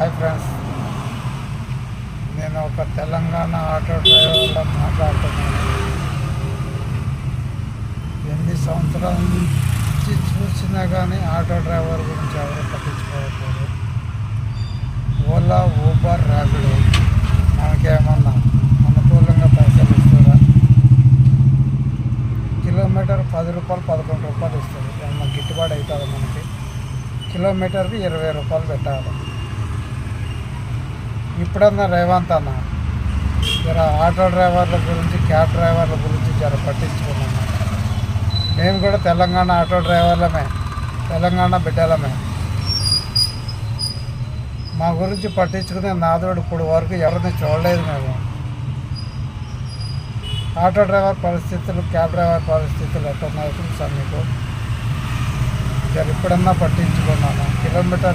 Hi friends, నేను ఒక Telangana auto డ్రైవర్లో మాట్లాడుతున్నాను. ఎన్ని సంవత్సరాల నుంచి చూసినా కానీ ఆటో డ్రైవర్ గురించి ఎవరు పట్టించుకోవట్లేదు. ఓలా, ఊబర్, ర్యాపిడో మనకేమన్నా అనుకూలంగా పైసలు ఇస్తారా? కిలోమీటర్ 10 రూపాయలు 11 రూపాయలు ఇస్తారు. ఏమన్నా గిట్టుబాటు అవుతుంది మనకి? కిలోమీటర్కి 20 రూపాయలు పెట్టాలి. ఇప్పుడన్నా రేవంత్ అన్న జర ఆటో డ్రైవర్ల గురించి, క్యాబ్ డ్రైవర్ల గురించి జర పట్టించుకున్నాం. మేము కూడా తెలంగాణ ఆటో డ్రైవర్లమే, తెలంగాణ బిడ్డలమే. మా గురించి పట్టించుకునే నాదుడు ఇప్పుడు వరకు ఎవరిని చూడలేదు. మేము ఆటో డ్రైవర్ పరిస్థితులు, క్యాబ్ డ్రైవర్ పరిస్థితులు ఎట్టున్నాయి సార్ మీకు? జర ఇప్పుడన్నా పట్టించుకున్నాను. కిలోమీటర్